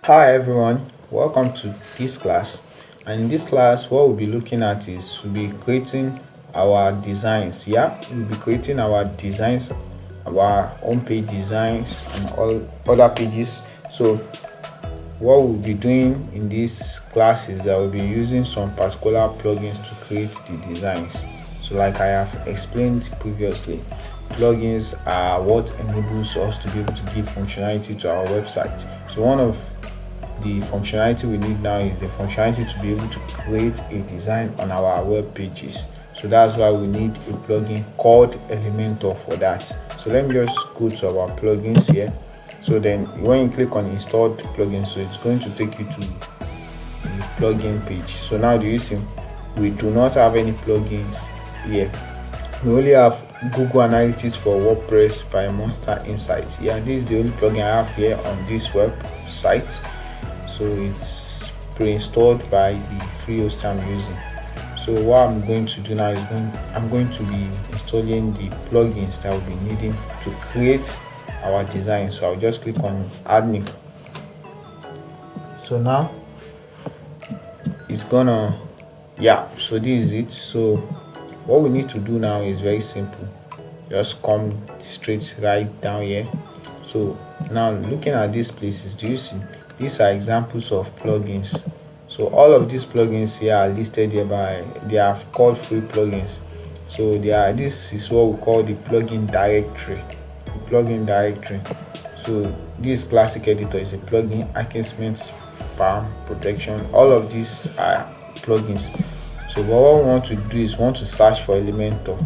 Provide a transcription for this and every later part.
Hi everyone, welcome to this class. And in this class, what we'll be looking at is we'll be creating our designs. We'll be creating our designs, our homepage designs, and all other pages. So what we'll be doing in this class is that we'll be using some particular plugins to create the designs. So like I have explained previously, plugins are what enables us to be able to give functionality to our website. So one of the functionality we need now is the functionality to be able to create a design on our web pages. So that's why we need a plugin called Elementor for that. So let me just go to our plugins here. So then when you click on installed plugins, so it's going to take you to the plugin page. So now do you see we do not have any plugins here. We only have Google Analytics for WordPress by Monster Insight. This is the only plugin I have here on this website. So it's pre-installed by the free host I'm using. So what I'm going to do now is I'm going to be installing the plugins that we'll be needing to create our design. So I'll just click on add new. So now it's gonna so this is it. So what we need to do now is very simple. Just come straight right down here. So now looking at these places, do you see these are examples of plugins? So all of these plugins here are listed here they are called free plugins. So this is what we call the plugin directory. So this classic editor is a plugin, enhancement, spam protection. All of these are plugins. So what we want to do is want to search for Elementor.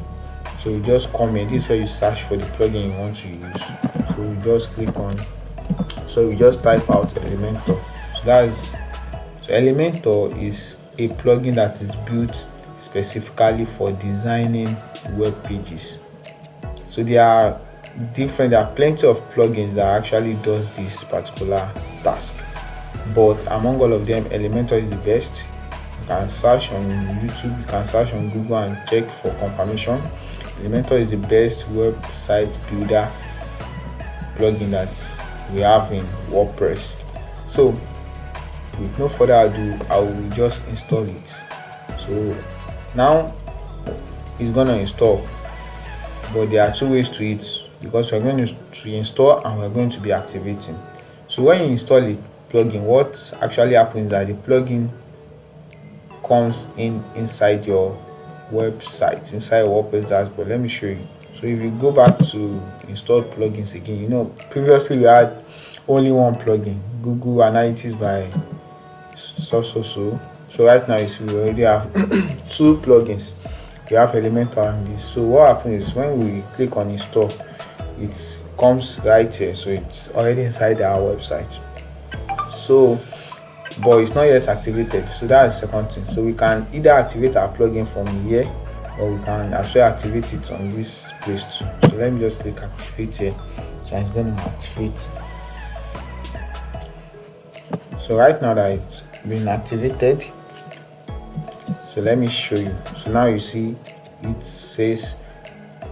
So you just come here, this is where you search for the plugin you want to use. So you just click on, so we just type out Elementor. So Elementor is a plugin that is built specifically for designing web pages. So there are plenty of plugins that actually does this particular task, but among all of them, Elementor is the best. You can search on YouTube, you can search on Google and check for confirmation. Elementor is the best website builder plugin that we have in WordPress. So with no further ado, I will just install it. So now it's gonna install, but there are two ways to it, because we're going to install and we're going to be activating. So when you install the plugin, what actually happens is that the plugin comes inside your website, inside your WordPress dashboard. Let me show you. So if you go back to installed plugins again, previously we had only one plugin, Google Analytics by so right now you see we already have two plugins. We have Elementor and this. So what happens is when we click on install, it comes right here. So it's already inside our website. So but it's not yet activated. So that's the second thing. So we can either activate our plugin from here, or we can as well activate it on this place too. So let me just click activate here. So I'm going to activate. So right now that it's been activated, so let me show you. So now you see it says,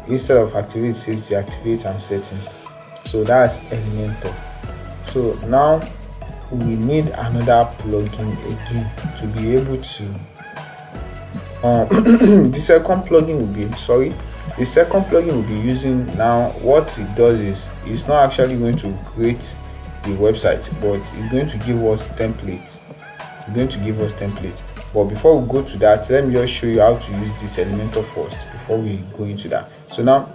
instead of activate, it says deactivate and settings. So that's Elementor. So now we need another plugin again to be able to the second plugin will be using. Now what it does is it's not actually going to create the website, but it's going to give us templates. But before we go to that, let me just show you how to use this Elementor first before we go into that. So now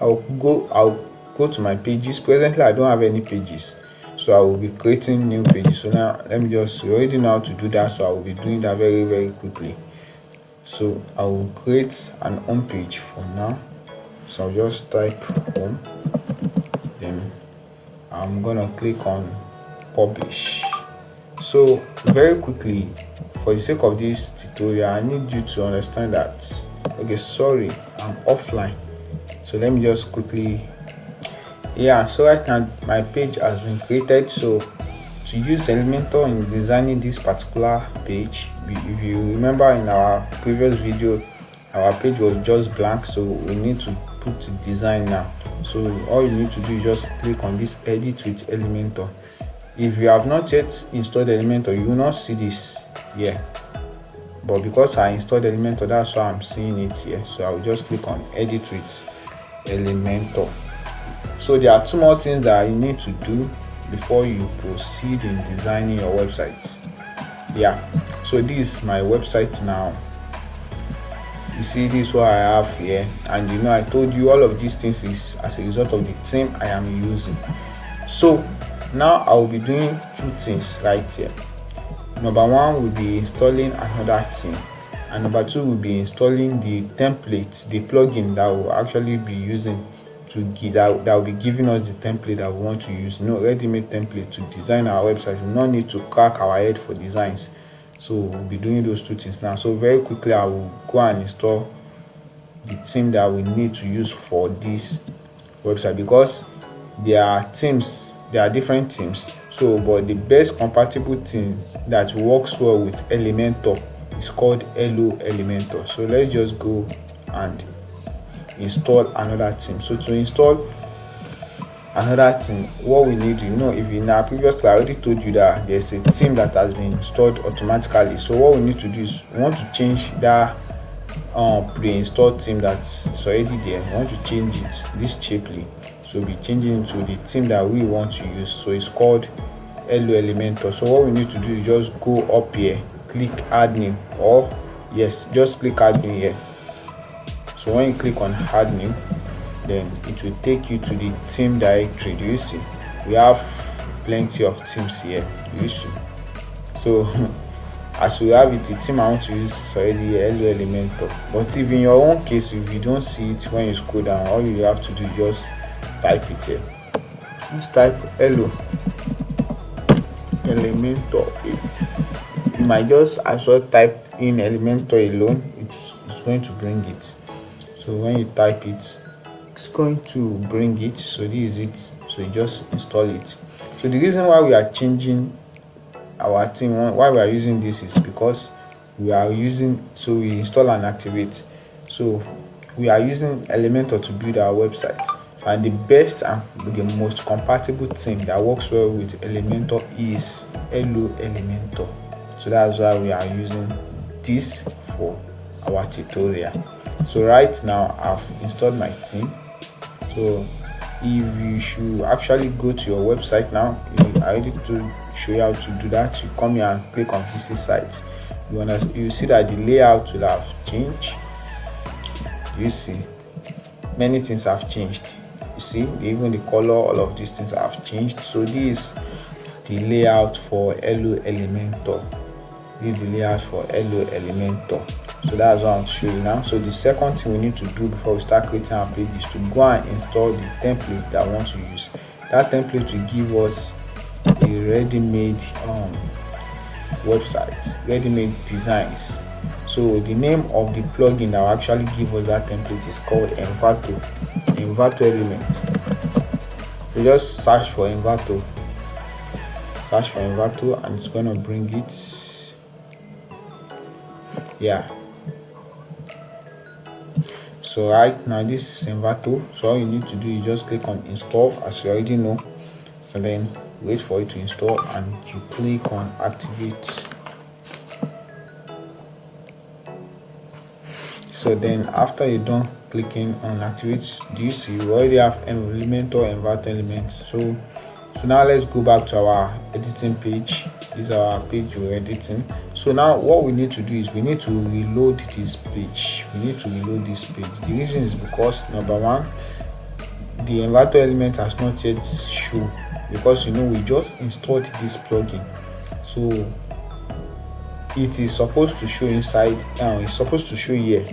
I'll go to my pages. Presently I don't have any pages, so I will be creating new pages. So now we already know how to do that, so I will be doing that very, very quickly. So I will create an home page for now. So I'll just type home, then I'm gonna click on publish. So very quickly, for the sake of this tutorial, I need you to understand that I'm offline. So let me just quickly so right now my page has been created. So to use Elementor in designing this particular page, if you remember in our previous video, our page was just blank, so we need to put design now. So all you need to do is just click on this edit with Elementor. If you have not yet installed Elementor, you will not see this here, but because I installed Elementor, that's why I'm seeing it here. So I will just click on edit with Elementor. So there are two more things that you need to do before you proceed in designing your website. So this is my website now. You see, this is what I have here, and I told you all of these things is as a result of the theme I am using. So now I will be doing two things right here. Number one will be installing another theme, and number two will be installing the template, the plugin that will actually be using to give that will be giving us the template that we want to use. Ready-made template to design our website. We no need to crack our head for designs. So we'll be doing those two things now. So very quickly I will go and install the theme that we need to use for this website, because there are different themes. So but the best compatible theme that works well with Elementor is called Elementor. So let's just go and install another theme. So to install another theme, what we need, if in our previous class I already told you that there's a theme that has been installed automatically. So what we need to do is we want to change that pre-installed theme that's already there. We want to change it this cheaply. So we'll be changing to the theme that we want to use. So it's called Elementor. So what we need to do is just go up here, click add new, or just click add new here. So when you click on add new, then it will take you to the theme directory. Do you see? We have plenty of themes here. Do you see? So as we have it, the theme I want to use is already here, Elementor. But if in your own case, if you don't see it when you scroll down, all you have to do is just type it here. Let's type Elementor. You might just as well type in Elementor alone. It's going to bring it. So when you type it, it's going to bring it. So this is it. So you just install it. So the reason why we are changing our theme, why we are using this, is because we install and activate. So we are using Elementor to build our website, and the best and the most compatible theme that works well with Elementor is Elementor. So that's why we are using this for our tutorial. So right now I've installed my theme. So if you should actually go to your website now, I already to show you how to do that. You come here and click on visit site. You see that the layout will have changed. You see many things have changed. You see even the color, all of these things have changed. So this is the layout for Elementor. This is the layout for Elementor. So that's what I want to show you now. So the second thing we need to do before we start creating our page is to go and install the template that I want to use. That template will give us a ready-made website, ready-made designs. So the name of the plugin that will actually give us that template is called Envato Elements. So just search for Envato, and it's gonna bring it. So right now this is Envato. So all you need to do is just click on install, as you already know. So then wait for it to install, and you click on activate. So then after you're done clicking on activate, do you see we already have Elementor, Envato elements. So now let's go back to our editing page. This is our page we're editing. So now what we need to do is we need to reload this page. The reason is because number one, the Envato element has not yet shown, because we just installed this plugin. So it is supposed to show inside, it's supposed to show here,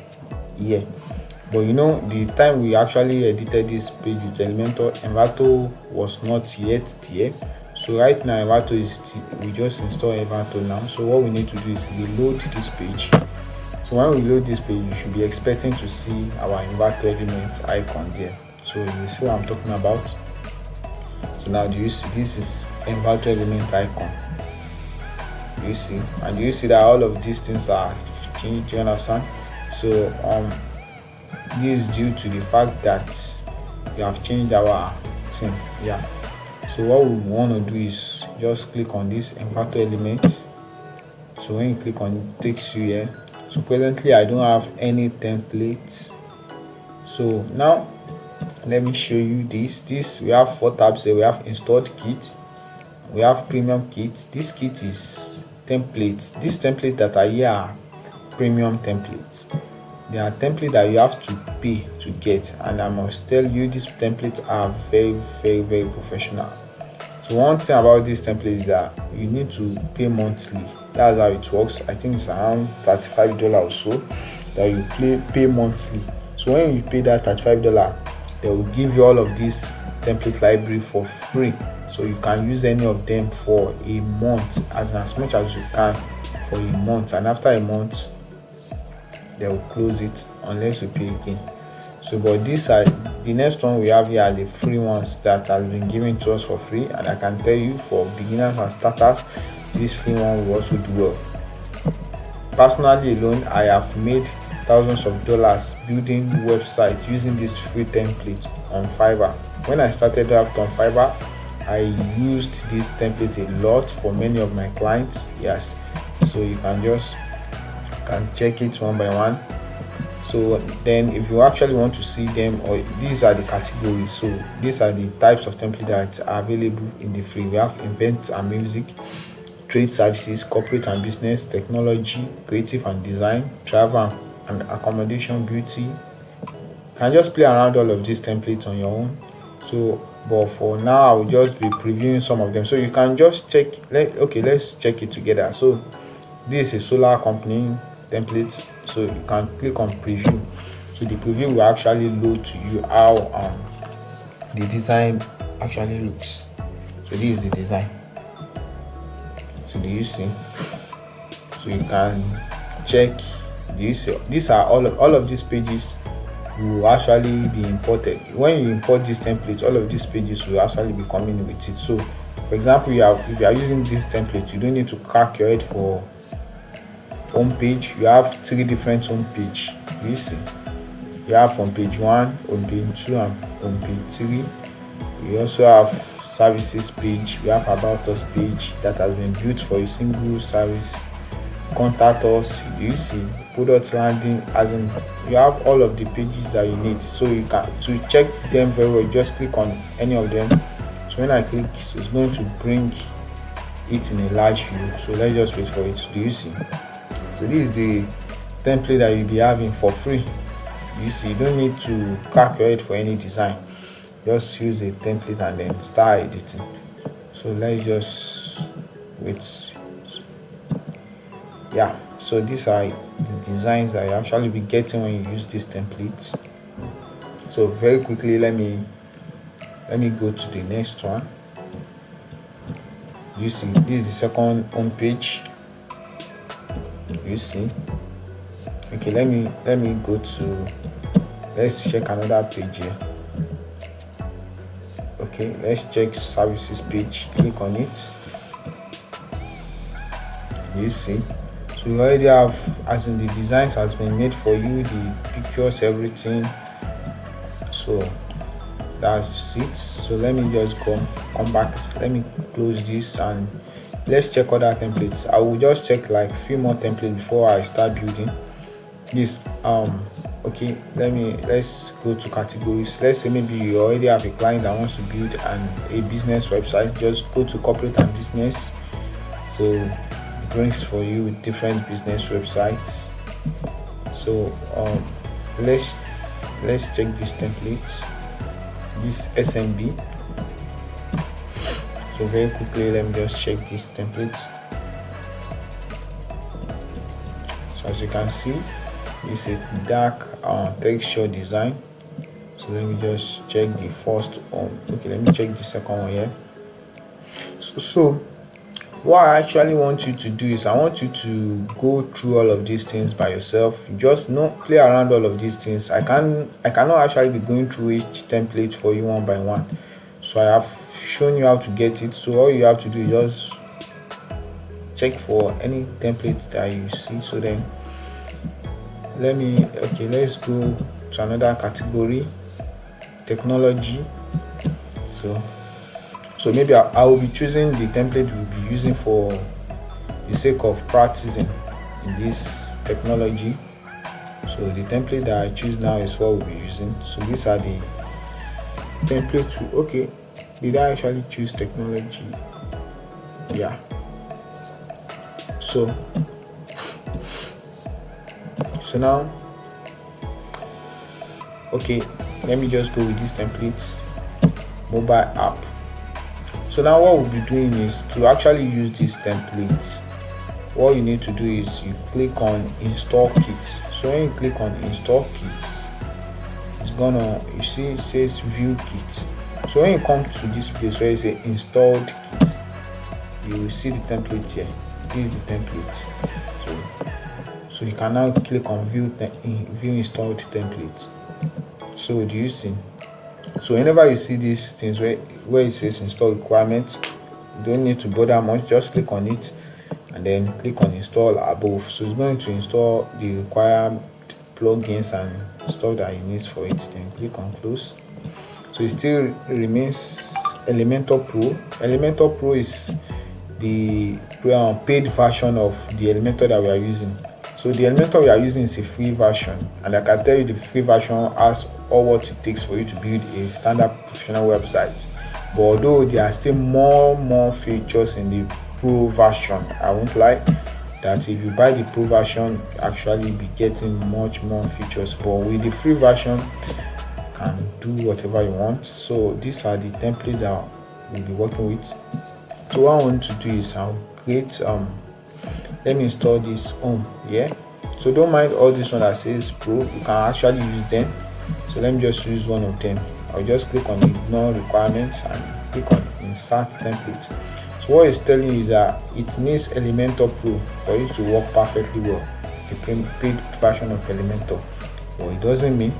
but the time we actually edited this page with Elementor, Envato was not yet there. So right now Envato we just install Envato now. So what we need to do is reload this page. So when we load this page, you should be expecting to see our Envato element icon there. So you see what I'm talking about. So now do you see this is Envato element icon? Do you see? And do you see that all of these things are changed? Do you understand? So this is due to the fact that we have changed our theme. So what we want to do is just click on this inverter element. So when you click on it, takes you here. So presently I don't have any templates. So now let me show you this. We have 4 tabs here. We have installed kit, we have premium kit. This kit is templates. These templates that are here are premium templates. They are templates that you have to pay to get, and I must tell you these templates are very professional. So one thing about this template is that you need to pay monthly. That's how it works. I think it's around $35 or so that you pay monthly. So when you pay that $35, they will give you all of this template library for free, so you can use any of them for a month, as much as you can for a month, and after a month they will close it unless you pay again. So but these are the next one we have here are the free ones that has been given to us for free, and I can tell you for beginners and starters this free one will also do well. Personally alone, I have made thousands of dollars building websites using this free template on Fiverr. When I started out on Fiverr, I used this template a lot for many of my clients. Yes, so you can check it one by one. So then if you actually want to see them, or these are the categories, so these are the types of templates that are available in the free. We have events and music, trade services, corporate and business, technology, creative and design, travel and accommodation, beauty. You can just play around all of these templates on your own. So but for now I will just be previewing some of them, so you can just check. Let's check it together. So this is a solar company template, so you can click on preview. So the preview will actually load to you how the design actually looks. So this is the design. So do you see? So you can check this. These are all of these pages will actually be imported. When you import this template, all of these pages will actually be coming with it. So for example, if you are using this template, you don't need to crack your head for home page. You have 3 different home page. You see, you have on page 1, on page 2, and on page 3. We also have services page. We have about us page that has been built for a single service. Contact us. You see, product landing, as in you have all of the pages that you need. So you can, to check them very well, just click on any of them. So when I click, so it's going to bring it in a large view. So let's just wait for it. Do you see? So this is the template that you'll be having for free. You see, you don't need to crack your head for any design. Just use a template and then start editing. So let's just wait. Yeah, so these are the designs that you actually be getting when you use these templates. So very quickly, let me go to the next one. You see, this is the second home page. You see, okay, let me go to, let's check another page here. Okay, let's check services page. Click on it. You see, so you already have, as in the designs has been made for you, the pictures, everything. So that's it. So let me just come back. Let me close this and let's check other templates. I will just check like few more templates before I start building this. Okay, let's go to categories. Let's say maybe you already have a client that wants to build a business website. Just go to corporate and business. So it brings for you different business websites. So let's check these templates, this SMB. So very quickly, let me just check these templates. So as you can see, it's a dark texture design. So let me just check the first one. Okay, let me check the second one here. So what I actually want you to do is I want you to go through all of these things by yourself. You just play around all of these things. I cannot actually be going through each template for you one by one. So I have shown you how to get it. So all you have to do is just check for any template that you see. So then let's go to another category, technology. So So maybe I will be choosing the template we'll be using for the sake of practicing in this technology. So the template that I choose now is what we'll be using. So these are the templates. Okay, did I actually choose technology? Yeah. So now, okay, let me just go with these templates. Mobile app. So now what we'll be doing is to actually use these templates, what you need to do is you click on install kit. So when you click on install kit, it's gonna, you see it says view kit. So when you come to this place where it says installed kit, you will see the template here. This is the template. So you can now click on view installed template. So do you see? So whenever you see these things where it says install requirement, you don't need to bother much, just click on it and then click on install above. So it's going to install the required plugins and stuff that you need for it. Then click on close. So it still remains Elementor Pro. Elementor Pro is the paid version of the Elementor that we are using. So the Elementor we are using is a free version, and I can tell you the free version has all what it takes for you to build a standard professional website. But although there are still more features in the Pro version, I won't lie that if you buy the Pro version, you actually be getting much more features. But with the free version, you can do whatever you want. So these are the templates that we'll be working with. So what I want to do is I'll create let me install this home here. So don't mind all this one that says Pro, you can actually use them. So let me just use one of them. I'll just click on ignore requirements and click on insert template. So what it's telling you is that it needs Elementor Pro for it to work perfectly well, the paid version of Elementor. But it doesn't mean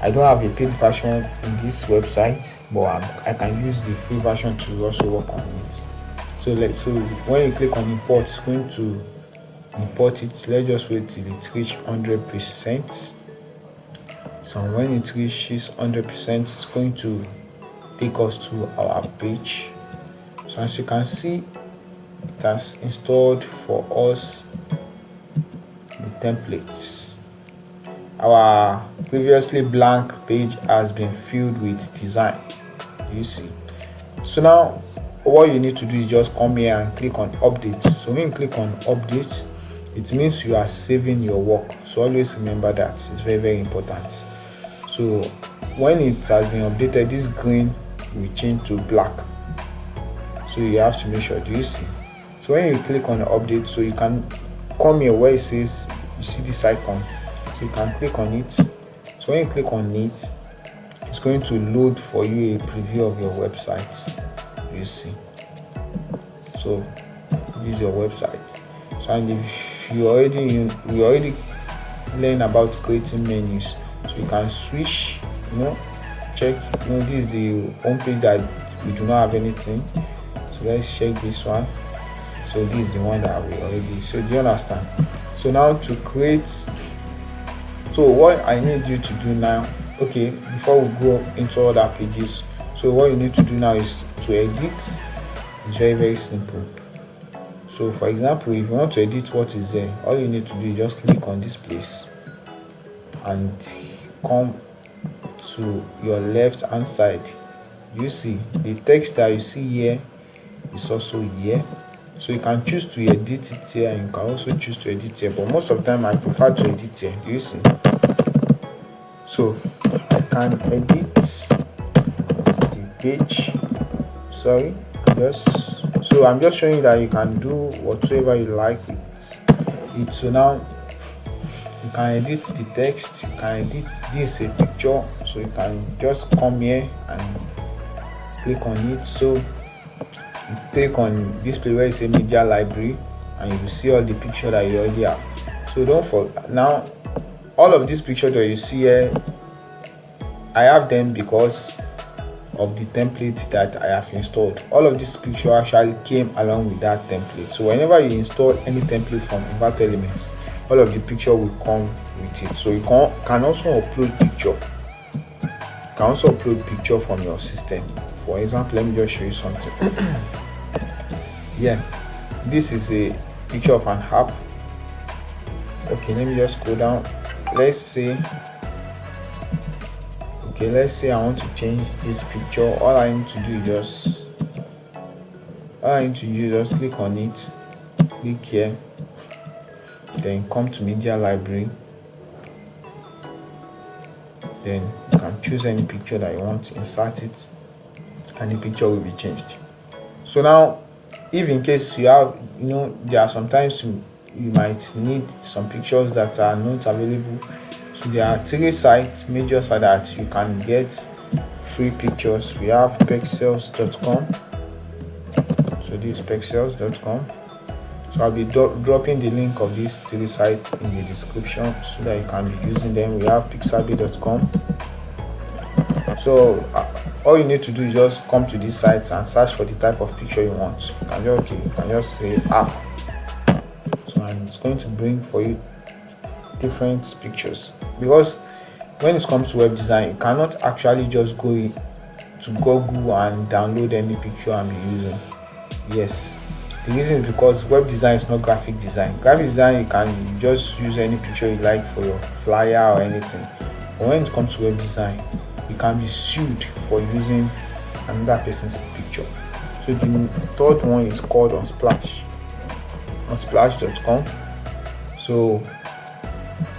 I don't have a paid version in this website, but I can use the free version to also work on it. So when you click on import, it's going to import it. Let's just wait till it reaches 100%. So when it reaches 100%, it's going to take us to our page. So as you can see, it has installed for us the templates. Our previously blank page has been filled with design. You see. So now what you need to do is just come here and click on update. So when you click on update, it means you are saving your work. So always remember that, it's very important. So when it has been updated, this green will change to black. So you have to make sure, do you see? So when you click on update, so you can come here where it says, you see this icon, so you can click on it. So when you click on it, it's going to load for you a preview of your website. You see, so this is your website. So and if you already learn about creating menus, so you can switch, check, this is the home page that we do not have anything. So let's check this one. So this is the one that we already, so do you understand? So now to create, so what I need you to do now, okay, before we go into other pages, so what you need to do now is to edit. It's very simple. So for example, if you want to edit what is there, all you need to do is just click on this place and come to your left hand side. You see the text that you see here is also here. So you can choose to edit it here and you can also choose to edit here, but most of the time I prefer to edit here. You see, so I can edit the page. Sorry, I'm just showing that you can do whatever you like with it. So now you can edit the text, you can edit this a picture, so you can just come here and click on it. So you click on this place where it says media library and you will see all the pictures that you already have. So don't forget, now all of these pictures that you see here, I have them because of the template that I have installed. All of these pictures actually came along with that template. So whenever you install any template from Invert Elements, all of the picture will come with it. So you can also upload picture. You can also upload picture from your system For example, let me just show you something. Yeah, this is a picture of an app. Okay, let me just go down. Let's say I want to change this picture. All I need to do is just click on it, click here, then come to media library, then you can choose any picture that you want, insert it, and the picture will be changed. So now, if in case you have, there are sometimes you might need some pictures that are not available. So there are 3 sites, major, so that you can get free pictures. We have pexels.com. So this is pexels.com. So I'll be dropping the link of these 3 sites in the description so that you can be using them. We have pixabay.com. So all you need to do is just come to this site and search for the type of picture you want. You can just say app. So and it's going to bring for you different pictures, because when it comes to web design, you cannot actually just go to Google and download any picture and be using. Yes, the reason is because web design is not graphic design. Graphic design, you can just use any picture you like for your flyer or anything, but when it comes to web design, you can be sued for using another person's picture. So the third one is called Unsplash.com. So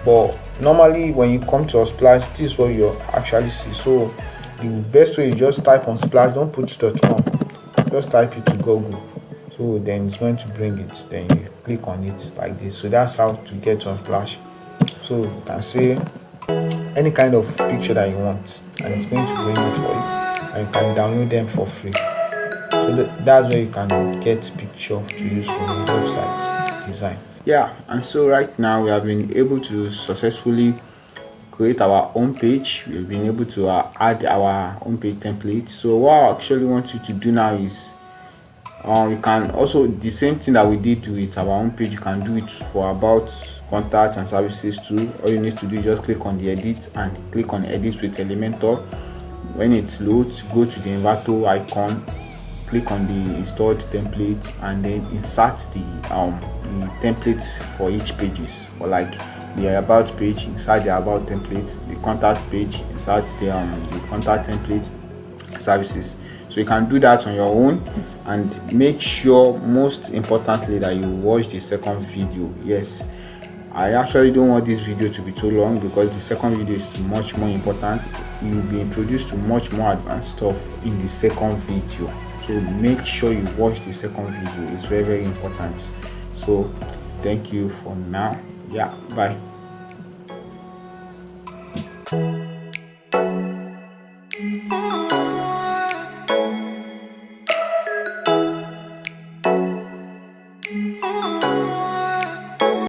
but normally when you come to Unsplash, this is what you actually see. So the best way is just type Unsplash, don't put .com, just type it to Google. So then it's going to bring it, then you click on it like this. So that's how to get to Unsplash. So you can say any kind of picture that you want, and it's going to bring it for you, and you can download them for free. So that's where you can get picture to use for your website design. Yeah, and so right now we have been able to successfully create our home page. We've been able to add our home page template. So what I actually want you to do now is you can also, the same thing that we did with our home page, you can do it for about contact and services too. All you need to do is just click on the edit and click on edit with Elementor. When it loads, go to the inverter icon, click on the installed template, and then insert the template for each pages. For like the about page, inside the about template, the contact page, insert the contact template, services. So you can do that on your own, and make sure, most importantly, that you watch the second video. Yes, I actually don't want this video to be too long, because the second video is much more important. You will be introduced to much more advanced stuff in the second video. So make sure you watch the second video. It's very, very important. So thank you for now. Yeah, bye.